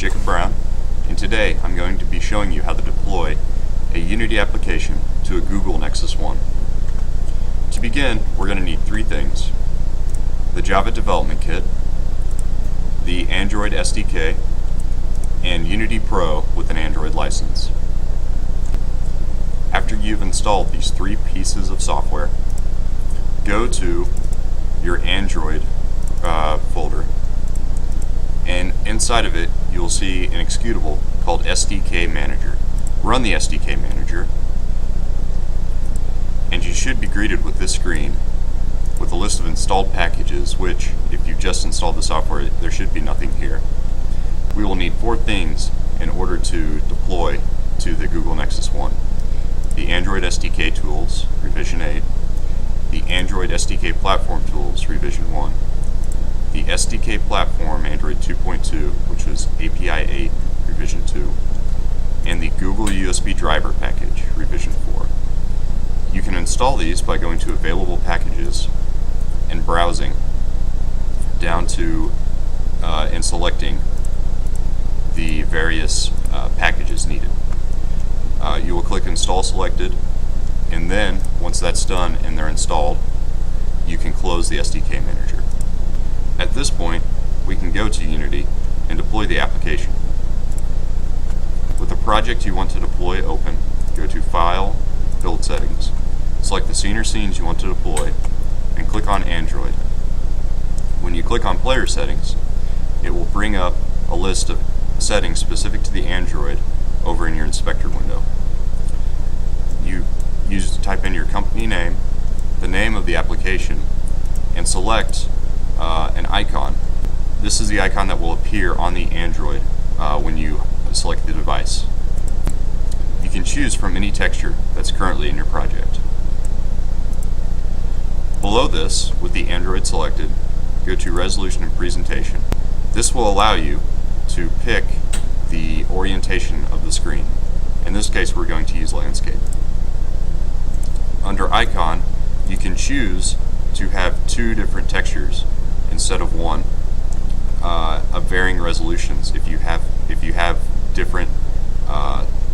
Jacob Brown, and today I'm going to be showing you how to deploy a Unity application to a Google Nexus One. To begin, we're going to need three things: the Java Development Kit, the Android SDK, and Unity Pro with an Android license. After you've installed these three pieces of software, go to your Android folder, and inside of it you'll see an executable called SDK Manager. Run the SDK Manager, and you should be greeted with this screen with a list of installed packages, which, if you've just installed the software, there should be nothing here. We will need four things in order to deploy to the Google Nexus One: the Android SDK Tools, Revision 8, the Android SDK Platform Tools, Revision 1, the SDK Platform Android 2.2, which was API 8, Revision 2, and the Google USB Driver Package, Revision 4. You can install these by going to Available Packages and browsing down to and selecting the various packages needed. You will click Install Selected, and then once that's done and they're installed, you can close the SDK Manager. At this point, we can go to Unity and deploy the application. With the project you want to deploy open, go to File, Build Settings, select the scene or scenes you want to deploy, and click on Android. When you click on Player Settings, it will bring up a list of settings specific to the Android over in your inspector window. You type in your company name, the name of the application, and select an icon. This is the icon that will appear on the Android when you select the device. You can choose from any texture that's currently in your project. Below this, with the Android selected, go to Resolution and Presentation. This will allow you to pick the orientation of the screen. In this case, we're going to use landscape. Under Icon, you can choose to have two different textures instead of one, of varying resolutions if you have different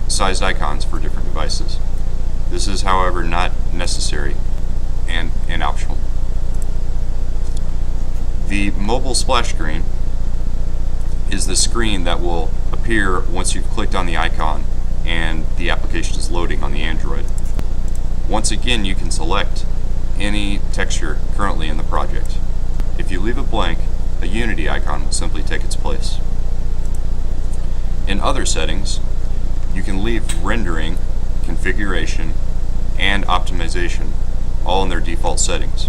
sized icons for different devices. This is, however, not necessary and optional. The mobile splash screen is the screen that will appear once you've clicked on the icon and the application is loading on the Android. Once again, you can select any texture currently in the project. If you leave it blank, a Unity icon will simply take its place. In other settings, you can leave rendering, configuration, and optimization all in their default settings.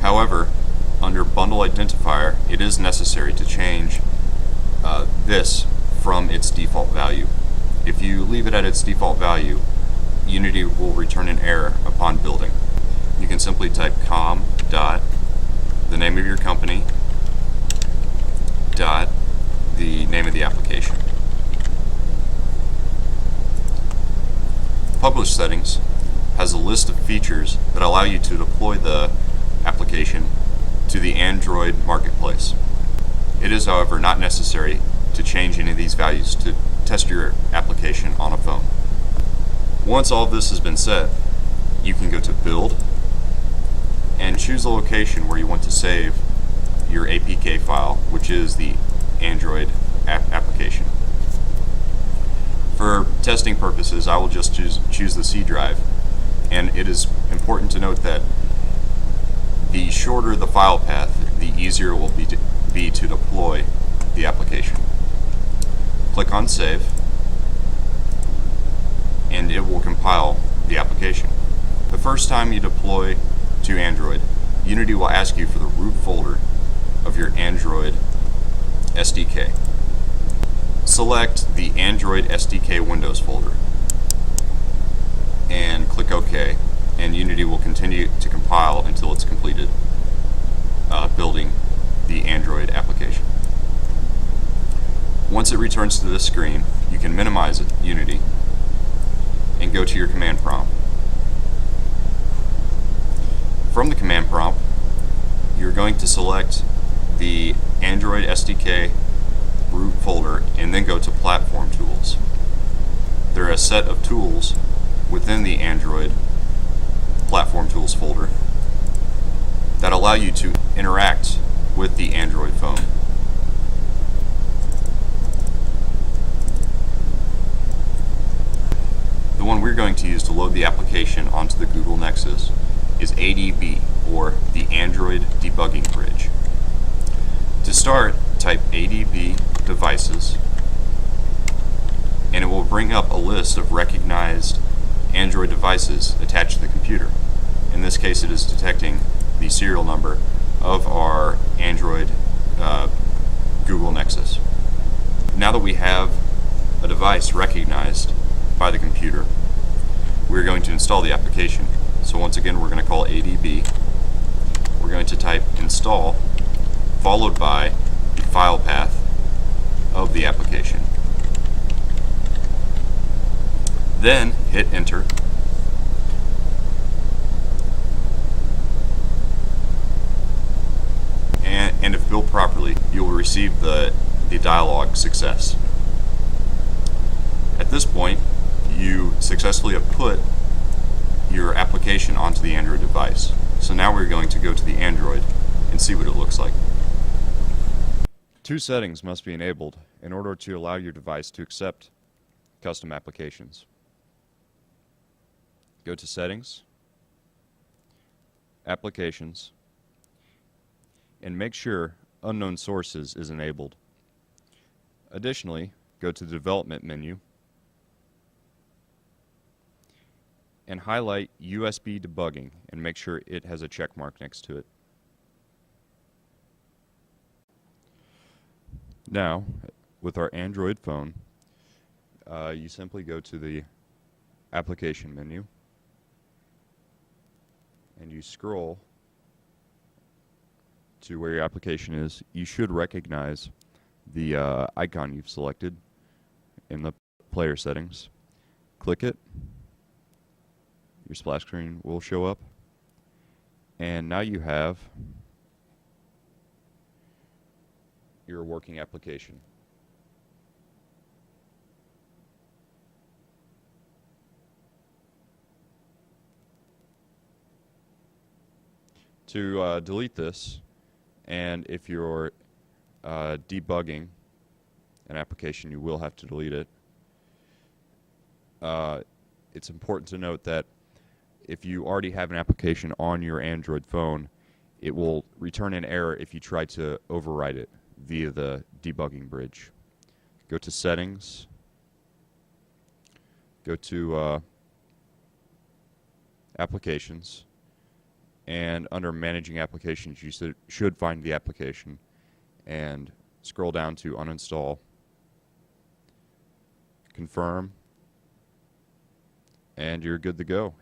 However, under Bundle Identifier, it is necessary to change this from its default value. If you leave it at its default value, Unity will return an error upon building. You can simply type com dot the name of your company dot the name of the application. Publish Settings has a list of features that allow you to deploy the application to the Android marketplace. It is, however, not necessary to change any of these values to test your application on a phone. Once all of this has been set, you can go to Build and choose the location where you want to save your APK file, which is the Android application. For testing purposes, I will just choose the C drive, and it is important to note that the shorter the file path, the easier it will be to deploy the application. Click on Save, and it will compile the application. The first time you deploy to Android, Unity will ask you for the root folder of your Android SDK. Select the Android SDK Windows folder and click OK, and Unity will continue to compile until it's completed building the Android application. Once it returns to this screen, you can minimize Unity and go to your command prompt. From the command prompt, you're going to select the Android SDK root folder and then go to Platform Tools. There are a set of tools within the Android Platform Tools folder that allow you to interact with the Android phone. The one we're going to use to load the application onto the Google Nexus is ADB, or the Android Debugging Bridge. To start, type ADB devices, and it will bring up a list of recognized Android devices attached to the computer. In this case, it is detecting the serial number of our Android Google Nexus. Now that we have a device recognized by the computer, we're going to install the application. So once again, we're going to call ADB. We're going to type install, followed by the file path of the application. Then hit enter. And if built properly, you will receive the dialog success. At this point, you successfully have put your application onto the Android device. So now we're going to go to the Android and see what it looks like. Two settings must be enabled in order to allow your device to accept custom applications. Go to Settings, Applications, and make sure Unknown Sources is enabled. Additionally, go to the Development menu and highlight USB Debugging and make sure it has a check mark next to it. Now, with our Android phone, you simply go to the Application menu and you scroll to where your application is. You should recognize the icon you've selected in the player settings. Click it. Your splash screen will show up, and now you have your working application. To delete this, and if you're debugging an application, you will have to delete it. It's important to note that if you already have an application on your Android phone, it will return an error if you try to override it via the debugging bridge. Go to Settings, go to Applications, and under Managing Applications, you should find the application and scroll down to Uninstall, confirm, and you're good to go.